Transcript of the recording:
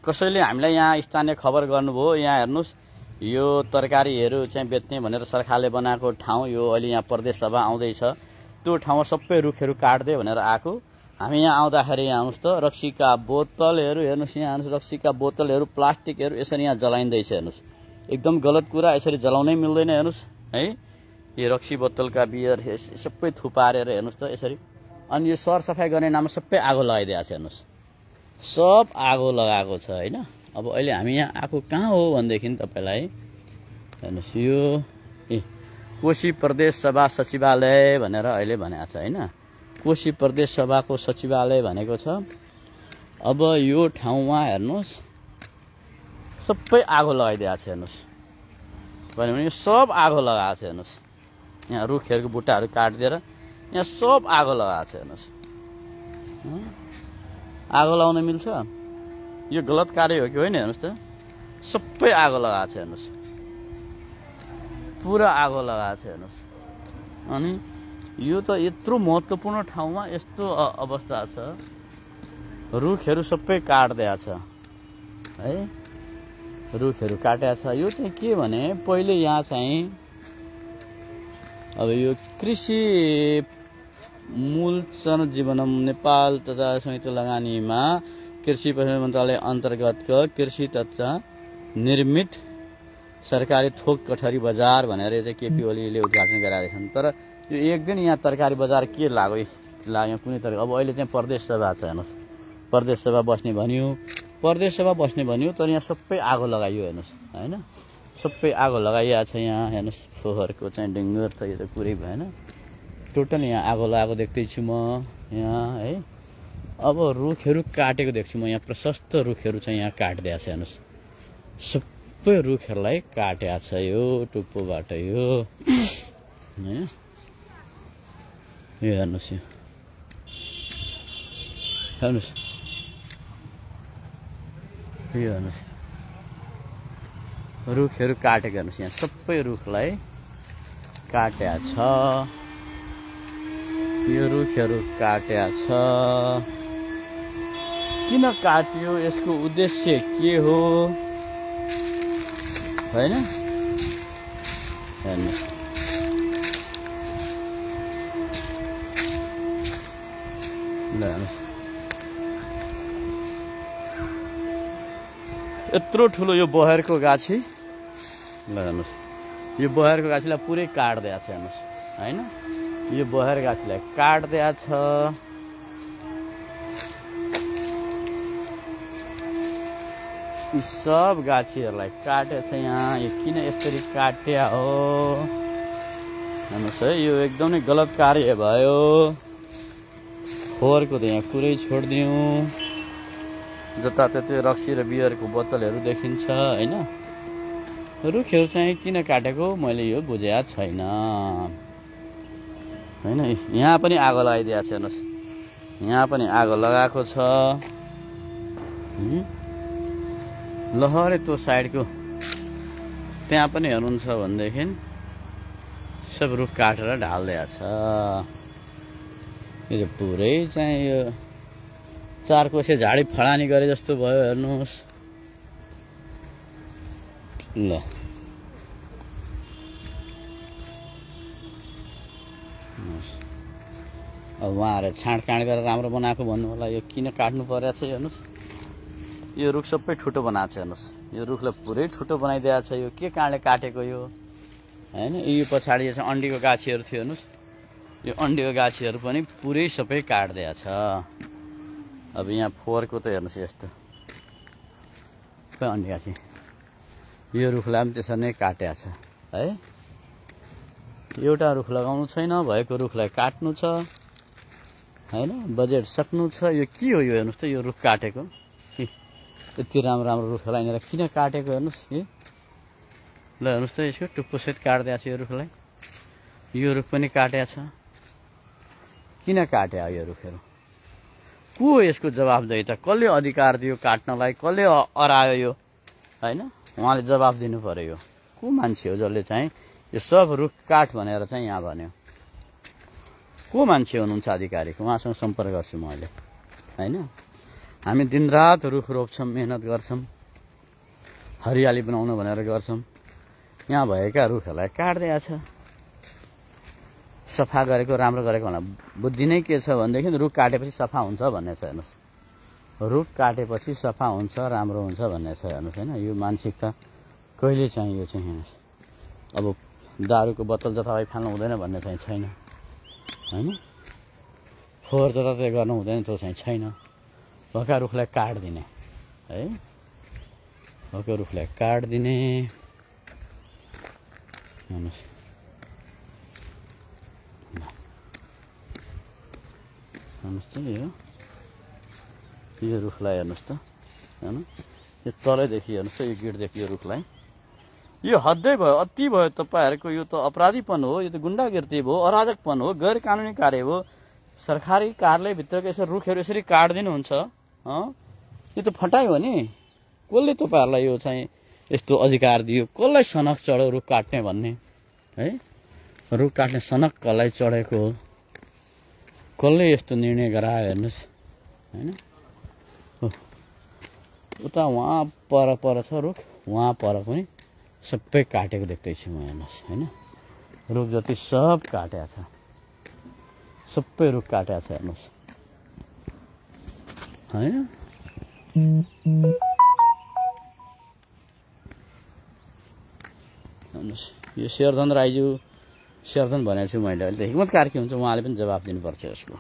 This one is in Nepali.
कसैले हामीलाई यहाँ स्थानीय खबर गर्नुभयो, यहाँ हेर्नुहोस् यो तरकारीहरू चाहिँ बेच्ने भनेर सरकारले बनाएको ठाउँ, यो अहिले यहाँ प्रदेश सभा आउँदैछ, त्यो ठाउँमा सबै रुखहरू काट्दै भनेर आएको। हामी यहाँ आउँदाखेरि यहाँ हेर्नुहोस् त रक्सीका बोतलहरू हेर्नुहोस्, यहाँ हेर्नुहोस् रक्सीका बोतलहरू प्लास्टिकहरू यसरी यहाँ जलाइँदैछ हेर्नुहोस्। एकदम गलत कुरा, यसरी जलाउनै मिल्दैन हेर्नुहोस् है। यो रक्सी बोतलका बियर सबै थुपारेर हेर्नुहोस् त यसरी। अनि यो सरसफाइ गर्ने नाममा सबै आगो लगाइदिएको छ हेर्नुहोस्, सब आगो लगाएको छ होइन। अब अहिले हामी यहाँ आएको कहाँ हो भनेदेखि तपाईँलाई हेर्नुहोस् यो कोशी प्रदेश सभा सचिवालय भनेर अहिले भनेको छ होइन। कोशी प्रदेश सभाको सचिवालय भनेको छ। अब यो ठाउँमा हेर्नुहोस् सबै आगो लगाइदिएको छ हेर्नुहोस्, भन्यो भने सब आगो लगाएको छ हेर्नुहोस्। यहाँ रुखहरूको बुट्टाहरू काटिदिएर यहाँ सब आगो लगाएको छ हेर्नुहोस्। आगो लगाउन मिल्छ? यो गलत कार्य हो कि होइन हेर्नुहोस् त, सबै आगो लगाएको छ हेर्नुहोस्, पुरा आगो लगाएको छ हेर्नुहोस्। अनि यो त यत्रो महत्त्वपूर्ण ठाउँमा यस्तो अवस्था छ, रुखहरू सबै काट्दिएको छ है, रुखहरू काटेको छ। यो चाहिँ के भने पहिले यहाँ चाहिँ अब यो कृषि मूल जनजीवनम नेपाल तथा संयुक्त लगानीमा कृषि मन्त्रालय अन्तर्गतको कृषि तथा निर्मित सरकारी थोक कठहरी बजार भनेर चाहिँ केपी ओलीले उद्घाटन गराएका छन्। तर यो एक दिन यहाँ तरकारी बजार के लाग्यो कुनै तरह। अब अहिले चाहिँ प्रदेश सभा छ हेर्नुहोस्, प्रदेश सभा बस्ने भन्यो तर यहाँ सबै आगो लगाइयो हेर्नुहोस् होइन, सबै आगो लगाइएको छ यहाँ हेर्नुहोस्। फोहोरको चाहिँ डेङ्गर त यो त कुरै भएन, टोटल यहाँ आगो लगाएको देख्दैछु म यहाँ है। अब रुखहरू काटेको देख्छु म यहाँ, प्रशस्त रुखहरू चाहिँ यहाँ काटिदिएको छ हेर्नुहोस्, सबै रुखहरूलाई काटेको छ यो टुप्पोबाट यो होइन। यो हेर्नुहोस्, यो हेर्नुहोस्, यो हेर्नुहोस् रुखहरू काटेको हेर्नुहोस्, यहाँ सबै रुखलाई काटेको छ, यो रुखहरू काटेको छ। किन काट्यो, यसको उद्देश्य के हो होइन हेर्नुहोस्। ल हेर्नुहोस् यत्रो ठुलो यो बहेरको गाछी, ल हेर्नुहोस् यो बहेरको गाछीलाई पुरै काट्दिएको छ हेर्नुहोस् होइन। यो बहेर गाछीलाई काट्दिएको छ, यी सब गाछीहरूलाई काटेको छ यहाँ। यो किन यसरी काट्या हो हेर्नुहोस् है, यो एकदमै गलत कार्य भयो। फोहोरको त यहाँ कुरै छोडिदिउँ, जताततै रक्सी र बियरको बोतलहरू देखिन्छ होइन। रुखहरू चाहिँ किन काटेको मैले यो बुझेको छैन होइन। यहाँ पनि आगो लगाइदिएको छ हेर्नुहोस्, यहाँ पनि आगो लगाएको छ। लहरे त्यो साइडको त्यहाँ पनि हेर्नुहुन्छ भनेदेखि सब रुख काटेर ढालिदिएको छ। यो पुरै चाहिँ यो चारकोसे झाडी फडानी गरे जस्तो भयो हेर्नुहोस्। ल अब उहाँहरूले छाँडकाँड गरेर राम्रो बनाएको भन्नु होला, यो किन काट्नु परेको छ हेर्नुहोस्। यो रुख सबै ठुटो बनाएको छ हेर्नुहोस्, यो रुखलाई पुरै ठुटो बनाइदिएको छ। यो के कारणले काटेको यो होइन। यो पछाडि चाहिँ अन्डीको गाछीहरू थियो हेर्नुहोस्, यो अन्डीको गाछीहरू पनि पुरै सबै काटिदिएको छ। अब यहाँ फोहोरको त हेर्नुहोस् यस्तो अन्डी गाछी, यो रुखलाई पनि त्यसरी नै काटेको छ है। एउटा रुख लगाउनु छैन, भएको रुखलाई काट्नु छ होइन, बजेट सक्नु छ। यो के हो यो हेर्नुहोस् त, यो रुख काटेको यति राम्रो राम्रो रुखलाई यिनीहरू किन काटेको हेर्नुहोस्। ल हेर्नुहोस् त यसको टुप्पोसहित काटिदिएको छ यो रुखलाई। यो रुख पनि काटेको छ, किन काट्यो यो रुखहरू? को यसको जवाफदेही त? कसले अधिकार दियो काट्नलाई? कसले अरायो यो होइन? उहाँले जवाफ दिनु पर्यो। यो को मान्छे हो जसले चाहिँ यो सब रुख काट भनेर चाहिँ यहाँ भन्यो? को मान्छे हुनुहुन्छ अधिकारीको? उहाँसँग सम्पर्क गर्छु म अहिले होइन। हामी दिनरात रुख रोप्छौँ, मेहनत गर्छौँ, हरियाली बनाउन भनेर गर्छौँ। यहाँ भएका रुखहरूलाई काट्दै छ। सफा गरेको राम्रो गरेको होला। बुद्धि नै के छ भनेदेखि रुख काटेपछि सफा हुन्छ भन्ने छ। हेर्नुहोस्, रुख काटेपछि सफा हुन्छ, राम्रो हुन्छ भन्ने छ। हेर्नुहोस् होइन, यो मानसिकता कहिले चाहिँ यो चाहिँ हेर्नुहोस्, अब दारूको बोतल जताभाइ फाल्नु हुँदैन भन्ने चाहिँ छैन होइन, फोहोर जताततै गर्नु हुँदैन त्यो चाहिँ छैन। भएका रुखलाई काट्दिने है, भएका रुखलाई काट्दिने। हेर्नुहोस्, हेर्नुहोस् त यो रुखलाई हेर्नुहोस् त होइन, यो तलैदेखि हेर्नुहोस् त, यो गिडदेखि यो रुखलाई। यो हदै भयो, अति भयो तपाईँहरूको। यो त अपराधीपन हो, यो त गुन्डागिर्दी भयो, अराजकपन हो, गैर कानुनी कार्य हो। सरकारी कार्यालयभित्रको यसरी रुखहरू यसरी काटिदिनुहुन्छ, यो त फटाइ हो नि। कसले तपाईँहरूलाई यो चाहिँ यस्तो अधिकार दियो? कसलाई सनक चढ्यो रुख काट्ने भन्ने है? रुख काट्ने सनक कसलाई चढेको हो? कसले यस्तो निर्णय गरायो? हेर्नुहोस् होइन, उता वहाँ पर छ रुख, वहाँ पर पनि सबै काटेको देख्दैछु म। हेर्नुहोस् होइन, रुख जति सब काटेको छ, सबै रुख काटेको छ। हेर्नुहोस् होइन, हेर्नुहोस् यो शेरधन राईज्यू, शेरधन भनेको छु मैले, अहिले त हिक्मत कार्की हुन्छ, उहाँले पनि जवाब दिनुपर्छ यसको।